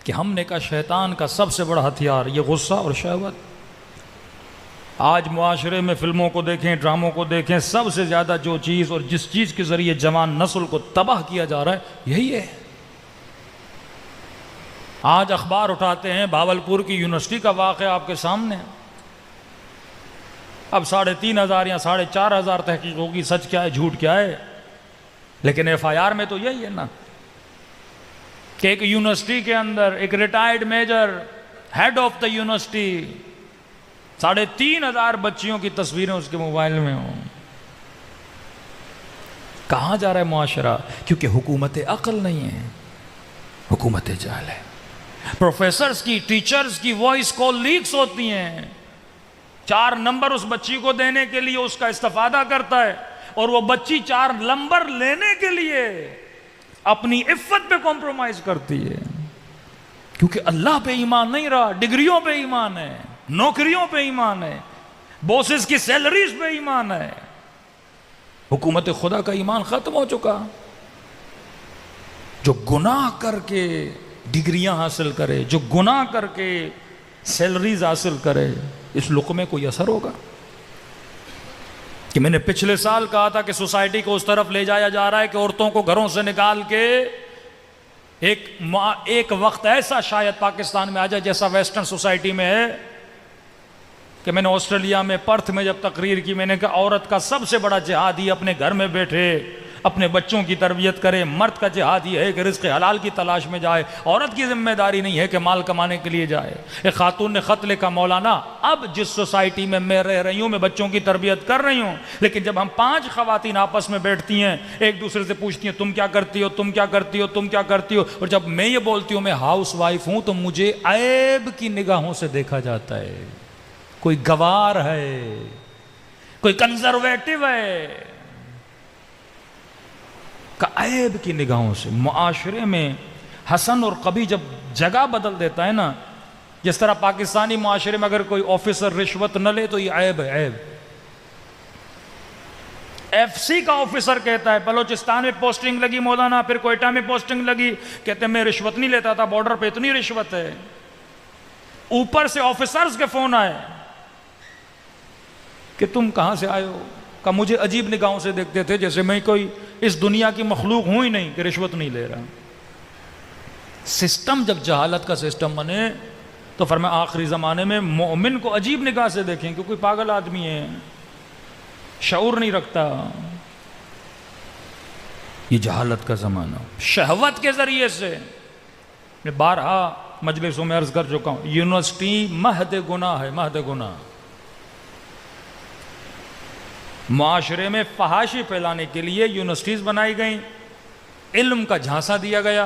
کہ ہم نے کہا شیطان کا سب سے بڑا ہتھیار یہ غصہ اور شہوت. آج معاشرے میں فلموں کو دیکھیں، ڈراموں کو دیکھیں، سب سے زیادہ جو چیز اور جس چیز کے ذریعے جوان نسل کو تباہ کیا جا رہا ہے یہی ہے. آج اخبار اٹھاتے ہیں، بھاولپور کی یونیورسٹی کا واقعہ آپ کے سامنے ہے. اب 3,500 یا 4,500 تحقیق ہوگی، سچ کیا ہے جھوٹ کیا ہے، لیکن ایف آئی آر میں تو یہی ہے نا کہ ایک یونیورسٹی کے اندر ایک retired major head of the university 3,500 بچیوں کی تصویریں اس کے موبائل میں ہوں. کہاں جا رہا ہے معاشرہ؟ کیونکہ حکومت عقل نہیں ہے، حکومت جہل ہے. پروفیسرز کی، ٹیچرز کی وائس کال لیکس ہوتی ہیں، 4 نمبر اس بچی کو دینے کے لیے اس کا استفادہ کرتا ہے، اور وہ بچی 4 نمبر لینے کے لیے اپنی عفت پہ کمپرومائز کرتی ہے، کیونکہ اللہ پہ ایمان نہیں رہا، ڈگریوں پہ ایمان ہے، نوکریوں پہ ایمان ہے، بوسز کی سیلریز پہ ایمان ہے. حکومت خدا کا ایمان ختم ہو چکا. جو گناہ کر کے ڈگریاں حاصل کرے، جو گناہ کر کے سیلریز حاصل کرے، اس لقمے کو یہ اثر ہوگا. کہ میں نے پچھلے سال کہا تھا کہ سوسائٹی کو اس طرف لے جایا جا رہا ہے کہ عورتوں کو گھروں سے نکال کے ایک وقت ایسا شاید پاکستان میں آ جائے جیسا ویسٹرن سوسائٹی میں ہے. کہ میں نے آسٹریلیا میں پرتھ میں جب تقریر کی، میں نے کہا عورت کا سب سے بڑا جہاد ہی اپنے گھر میں بیٹھے اپنے بچوں کی تربیت کرے. مرد کا جہاد یہ ہے کہ رزق حلال کی تلاش میں جائے. عورت کی ذمہ داری نہیں ہے کہ مال کمانے کے لیے جائے. ایک خاتون نے خط لکھا، مولانا اب جس سوسائٹی میں میں رہ رہی ہوں میں بچوں کی تربیت کر رہی ہوں، لیکن جب ہم 5 خواتین آپس میں بیٹھتی ہیں ایک دوسرے سے پوچھتی ہیں تم کیا کرتی ہو، تم کیا کرتی ہو، تم کیا کرتی ہو، اور جب میں یہ بولتی ہوں میں ہاؤس وائف ہوں تو مجھے عیب کی نگاہوں سے دیکھا جاتا ہے. کوئی گوار ہے، کوئی کنزرویٹو ہے، کا عیب کی نگاہوں سے. معاشرے میں حسن اور قبیح جب جگہ بدل دیتا ہے نا، جس طرح پاکستانی معاشرے میں اگر کوئی آفیسر رشوت نہ لے تو یہ عیب ہے، عیب. ایف سی کا آفیسر کہتا ہے بلوچستان میں پوسٹنگ لگی مولانا، پھر کوئٹہ میں پوسٹنگ لگی، کہتے ہیں میں رشوت نہیں لیتا تھا، بارڈر پہ اتنی رشوت ہے. اوپر سے آفیسرز کے فون آئے کہ تم کہاں سے آئے ہو، کہ مجھے عجیب نگاہوں سے دیکھتے تھے جیسے میں کوئی اس دنیا کی مخلوق ہوں ہی نہیں کہ رشوت نہیں لے رہا. سسٹم جب جہالت کا سسٹم بنے تو فرمایا آخری زمانے میں مومن کو عجیب نگاہ سے دیکھیں کہ کوئی پاگل آدمی ہے، شعور نہیں رکھتا. یہ جہالت کا زمانہ. شہوت کے ذریعے سے میں بارہا مجلسوں میں عرض کر چکا ہوں، یونیورسٹی مہد گناہ ہے، مہد گناہ. معاشرے میں فحاشی پھیلانے کے لیے یونیورسٹیز بنائی گئیں، علم کا جھانسا دیا گیا،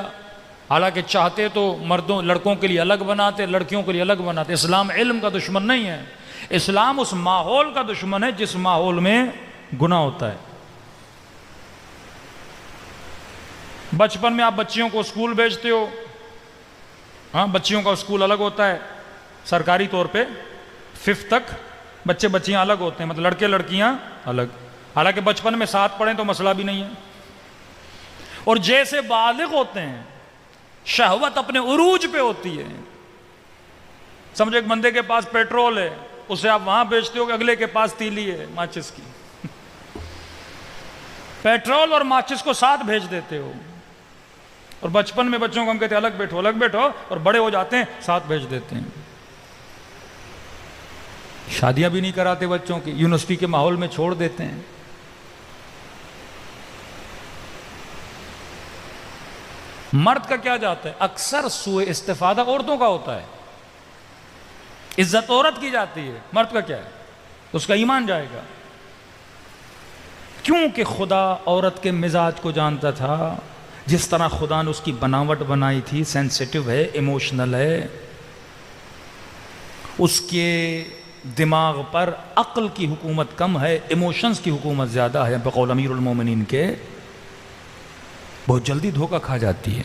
حالانکہ چاہتے تو مردوں لڑکوں کے لیے الگ بناتے، لڑکیوں کے لیے الگ بناتے. اسلام علم کا دشمن نہیں ہے، اسلام اس ماحول کا دشمن ہے جس ماحول میں گناہ ہوتا ہے. بچپن میں آپ بچیوں کو اسکول بھیجتے ہو، ہاں بچیوں کا اسکول الگ ہوتا ہے سرکاری طور پہ، 5th تک بچے بچیاں الگ ہوتے ہیں، مطلب لڑکے لڑکیاں الگ. حالانکہ بچپن میں ساتھ پڑھیں تو مسئلہ بھی نہیں ہے. اور جیسے بالغ ہوتے ہیں شہوت اپنے عروج پہ ہوتی ہے. سمجھو ایک بندے کے پاس پیٹرول ہے، اسے آپ وہاں بیچتے ہو کہ اگلے کے پاس تیلی ہے ماچس کی. پیٹرول اور ماچس کو ساتھ بھیج دیتے ہو. اور بچپن میں بچوں کو ہم کہتے ہیں الگ بیٹھو الگ بیٹھو، اور بڑے ہو جاتے ہیں ساتھ بھیج دیتے ہیں. شادیاں بھی نہیں کراتے بچوں کی، یونیورسٹی کے ماحول میں چھوڑ دیتے ہیں. مرد کا کیا جاتا ہے؟ اکثر سوء استفادہ عورتوں کا ہوتا ہے. عزت عورت کی جاتی ہے، مرد کا کیا ہے؟ اس کا ایمان جائے گا. کیونکہ خدا عورت کے مزاج کو جانتا تھا، جس طرح خدا نے اس کی بناوٹ بنائی تھی، سینسیٹیو ہے، ایموشنل ہے. اس کے دماغ پر عقل کی حکومت کم ہے، ایموشنز کی حکومت زیادہ ہے. بقول امیر المومنین کے بہت جلدی دھوکہ کھا جاتی ہے.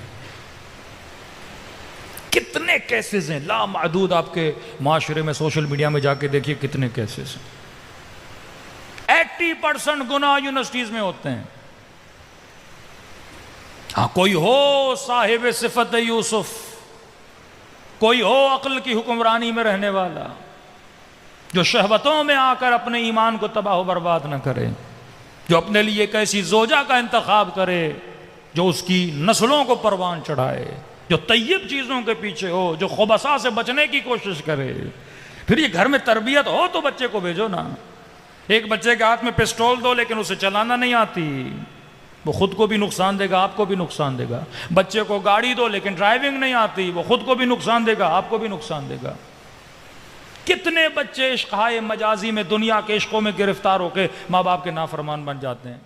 کتنے کیسز ہیں لا معدود، آپ کے معاشرے میں سوشل میڈیا میں جا کے دیکھیے کتنے کیسز ہیں. 80% گناہ یونیورسٹیز میں ہوتے ہیں. ہاں کوئی ہو صاحب صفت یوسف کوئی ہو عقل کی حکمرانی میں رہنے والا جو شہوتوں میں آ کر اپنے ایمان کو تباہ و برباد نہ کرے، جو اپنے لیے ایک ایسی زوجہ کا انتخاب کرے جو اس کی نسلوں کو پروان چڑھائے، جو طیب چیزوں کے پیچھے ہو، جو خبثاء سے بچنے کی کوشش کرے۔ پھر یہ گھر میں تربیت ہو تو بچے کو بھیجو نا۔ ایک بچے کے ہاتھ میں پسٹول دو لیکن اسے چلانا نہیں آتی، وہ خود کو بھی نقصان دے گا، آپ کو بھی نقصان دے گا۔ بچے کو گاڑی دو لیکن ڈرائیونگ نہیں آتی، وہ خود کو بھی نقصان دے گا، آپ کو بھی نقصان دے گا۔ کتنے بچے عشق ہائے مجازی میں دنیا کے عشقوں میں گرفتار ہو کے ماں باپ کے نافرمان بن جاتے ہیں۔